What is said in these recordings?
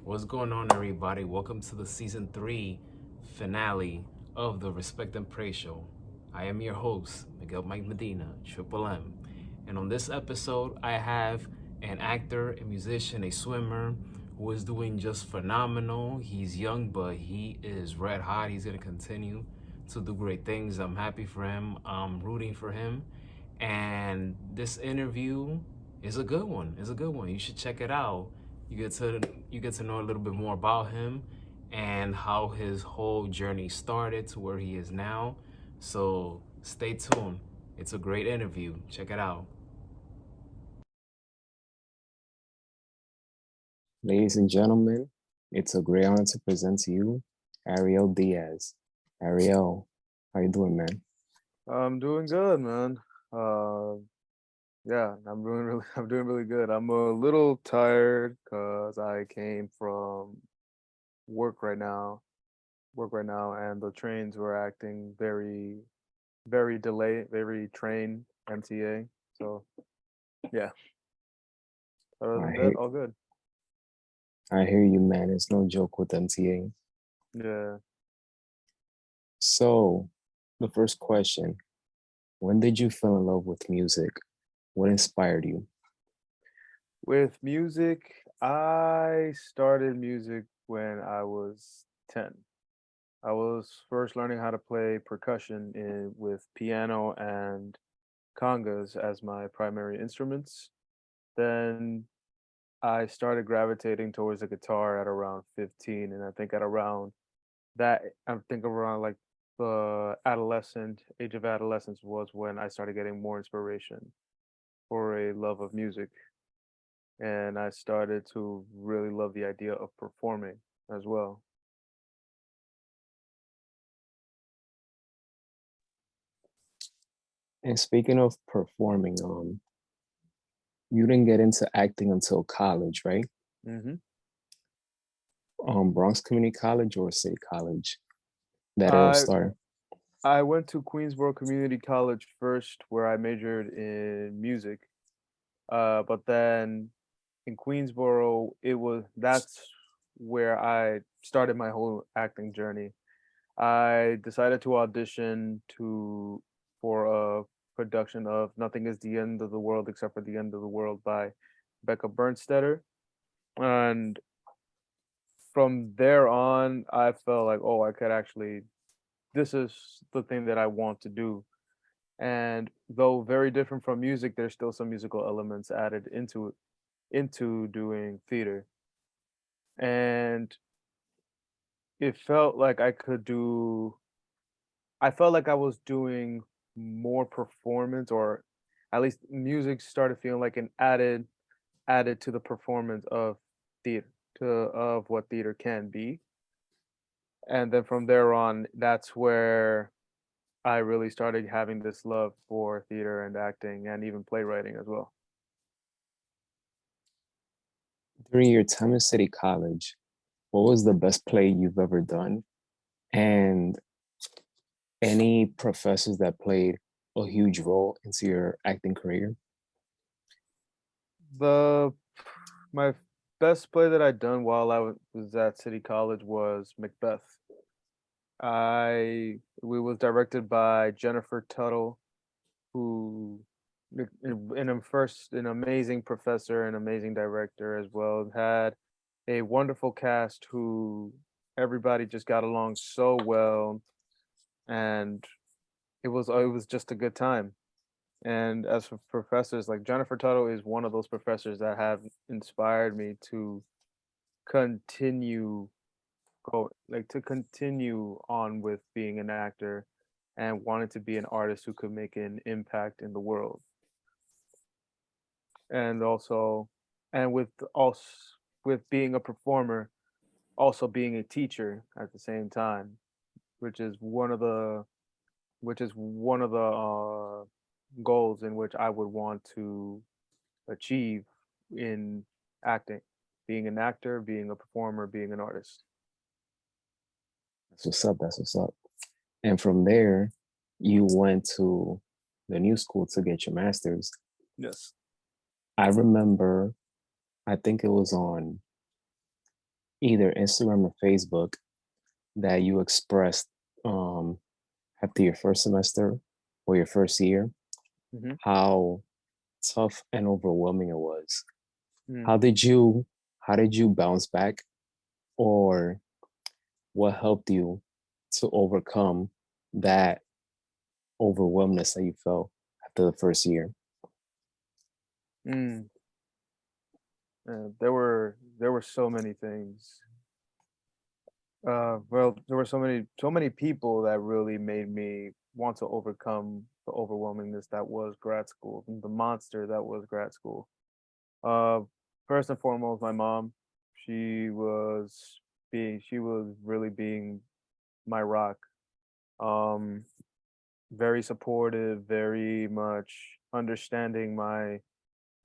What's going on, everybody? Welcome to the season 3 finale of the Respect and Pray Show. I am your host, Miguel Mike Medina, Triple M. And on this episode, I have an actor, a musician, a swimmer who is doing just phenomenal. He's young, but he is red hot. He's going to continue to do great things. I'm happy for him. I'm rooting for him. And this interview is a good one. It's a good one. You should check it out. You get to know a little bit more about him and how his whole journey started to where he is now. So stay tuned. It's a great interview. Check it out. Ladies and gentlemen, it's a great honor to present to you Ariel Diaz. Ariel, how you doing, man? I'm doing good, man. Uh, yeah, I'm doing really good. I'm a little tired because I came from work right now, and the trains were acting very delayed, very train MTA. So yeah, other I than that, hear, all good. I hear you, man. It's no joke with MTA. Yeah. So, the first question, when did you fall in love with music? What inspired you? With music, I started music when I was 10. I was first learning how to play percussion with piano and congas as my primary instruments. Then I started gravitating towards the guitar at around 15, and I think around like the adolescent age of adolescence was when I started getting more inspiration for a love of music, and I started to really love the idea of performing as well. And speaking of performing, you didn't get into acting until college, right? hmm Bronx Community College or City College? That it all I started. I went to Queensborough Community College first, where I majored in music. But then in Queensborough, that's where I started my whole acting journey. I decided to audition to for a production of Nothing Is the End of the World Except for the End of the World by Becca Bernstetter. And from there on, I felt like, oh, I could actually, this is the thing that I want to do. And though very different from music, there's still some musical elements added into doing theater. And it felt like I felt like I was doing more performance, or at least music started feeling like an added to the performance of theater, to of what theater can be. And then from there on, that's where I really started having this love for theater and acting and even playwriting as well. During your time at City College, what was the best play you've ever done? And any professors that played a huge role into your acting career? The My best play that I'd done while was at City College was Macbeth. I We was directed by Jennifer Tuttle, who an amazing professor and amazing director as well. Had a wonderful cast who everybody just got along so well, and it was just a good time. And as for professors, like Jennifer Tuttle is one of those professors that have inspired me to continue to continue on with being an actor and wanted to be an artist who could make an impact in the world. And also and with being a performer, also being a teacher at the same time, which is one of the goals in which I would want to achieve in acting, being an actor, being a performer, being an artist. That's what's up. That's what's up. And from there, you went to the new school to get your master's. Yes. I remember, I think it was on either Instagram or Facebook that you expressed after your first semester or your first year, Mm-hmm. how tough and overwhelming it was. Mm. How did you bounce back, or what helped you to overcome that overwhelmness that you felt after the first year? Mm. There were so many things. Well, there were so many people that really made me want to overcome the overwhelmingness that was grad school, and the monster that was grad school. Uh, First and foremost, my mom. She was really being my rock. Um, Very supportive, very much understanding my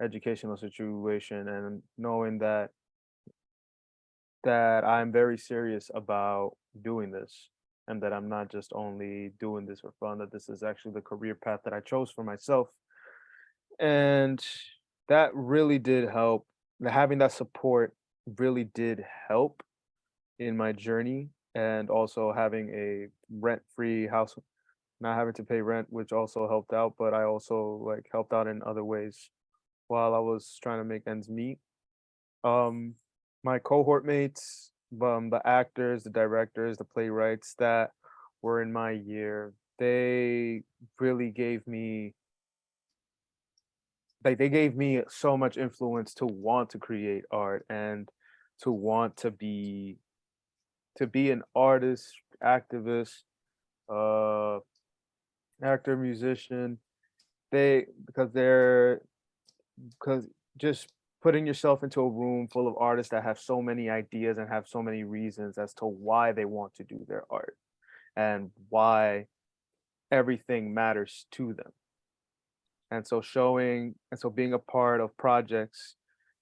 educational situation, and knowing that I'm very serious about doing this, and that I'm not just only doing this for fun, that this is actually the career path that I chose for myself. And that really did help. Having that support really did help in my journey, and also having a rent-free house, not having to pay rent, which also helped out, but I also like helped out in other ways while I was trying to make ends meet. Um, my cohort mates, the actors, the directors, the playwrights that were in my year, they really gave me they gave me so much influence to want to create art, and to want to be an artist, activist, uh actor, musician. They because just putting yourself into a room full of artists that have so many ideas and have so many reasons as to why they want to do their art, and why everything matters to them. And so being a part of projects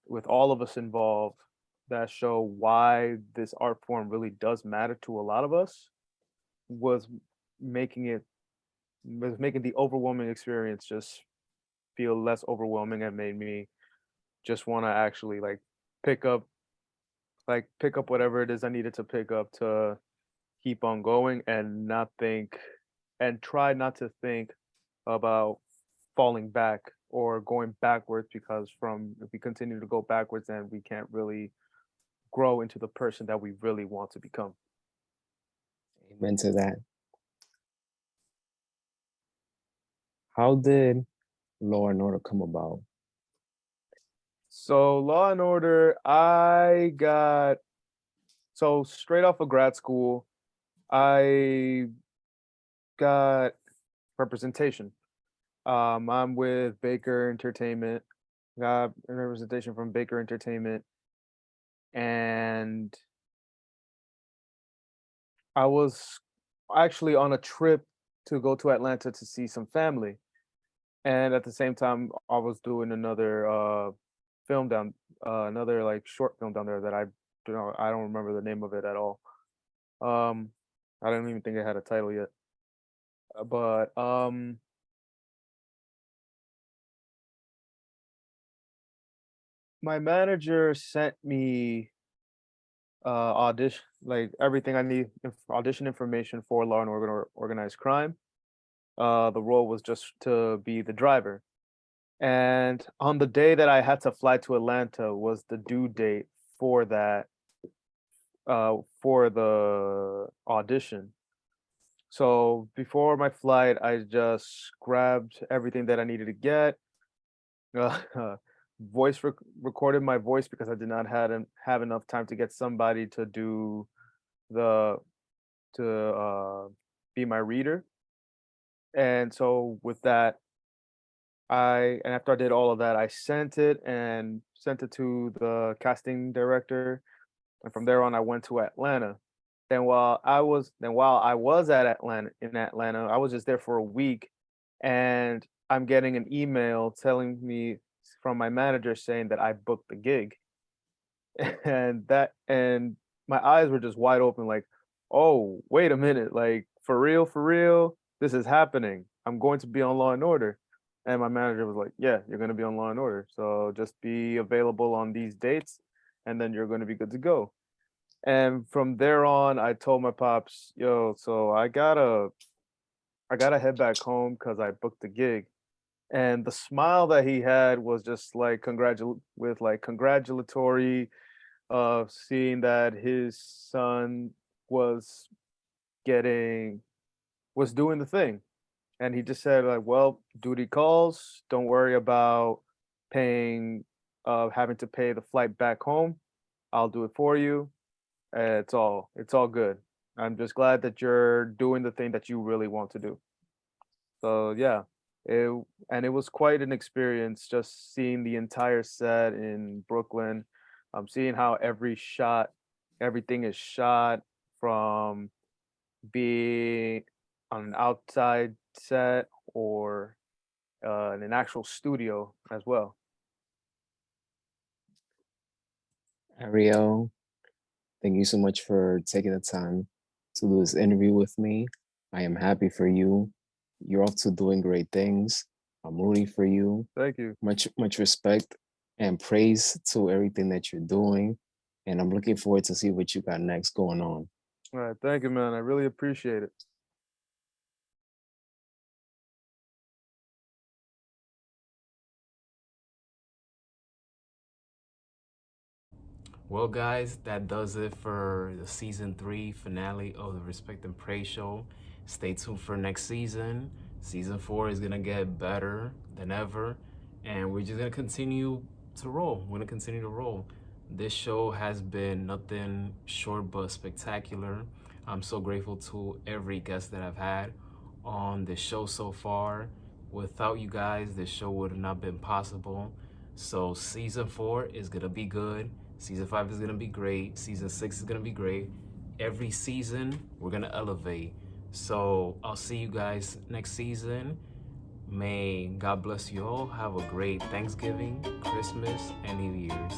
with all of us involved that show why this art form really does matter to a lot of us, was making it was making the overwhelming experience just feel less overwhelming, and made me just want to actually pick up pick up whatever it is I needed to pick up to keep on going, and not think and try not to think about falling back or going backwards, because from if we continue to go backwards, then we can't really grow into the person that we really want to become. Amen to that. How did Law and Order come about? So Law and Order, I got so straight off of grad school, I got representation. I'm with Baker Entertainment. Got a representation from Baker Entertainment, and I was actually on a trip to go to Atlanta to see some family. And at the same time, I was doing another film down, another like short film down there that I don't remember the name of it at all. Um, I don't even think it had a title yet. But my manager sent me audition, like everything I need, audition information for Law and Order or Organized Crime. The role was just to be the driver. And on the day that I had to fly to Atlanta was the due date for that, for the audition. So before my flight, I just grabbed everything that I needed to get. Uh, recorded my voice, because I did not have enough time to get somebody to do the to be my reader. And so with that, and after I did all of that, I sent it to the casting director, and from there on, I went to Atlanta. Then while I was at Atlanta, I was just there for a week, and I'm getting an email telling me from my manager saying that I booked the gig, and my eyes were just wide open, like, oh, wait a minute, like for real, this is happening. I'm going to be on Law and Order. And my manager was like, yeah, you're going to be on Law and Order. So just be available on these dates, and then you're going to be good to go. And from there on, I told my pops, "Yo, so I gotta head back home because I booked the gig." And the smile that he had was just like congratulatory of seeing that his son was getting was doing the thing. And he just said like, "Well, duty calls. Don't worry about paying having to pay the flight back home. I'll do it for you. It's all good. I'm just glad that you're doing the thing that you really want to do." So yeah, it and it was quite an experience just seeing the entire set in Brooklyn. Seeing how everything is shot from being on an outside set or in an actual studio as well. Ariel, thank you so much for taking the time to do this interview with me. I am happy for you. You're off to doing great things. I'm rooting for you. Thank you. Much respect and praise to everything that you're doing. And I'm looking forward to see what you got next going on. All right, thank you, man. I really appreciate it. Well, guys, that does it for the season 3 finale of the Respect and Pray show. Stay tuned for next season. Season 4 is going to get better than ever. And we're just going to continue to roll. We're going to continue to roll. This show has been nothing short but spectacular. I'm so grateful to every guest that I've had on the show so far. Without you guys, this show would have not been possible. So season 4 is going to be good. Season 5 is going to be great. Season 6 is going to be great. Every season, we're going to elevate. So I'll see you guys next season. May God bless you all. Have a great Thanksgiving, Christmas, and New Year's.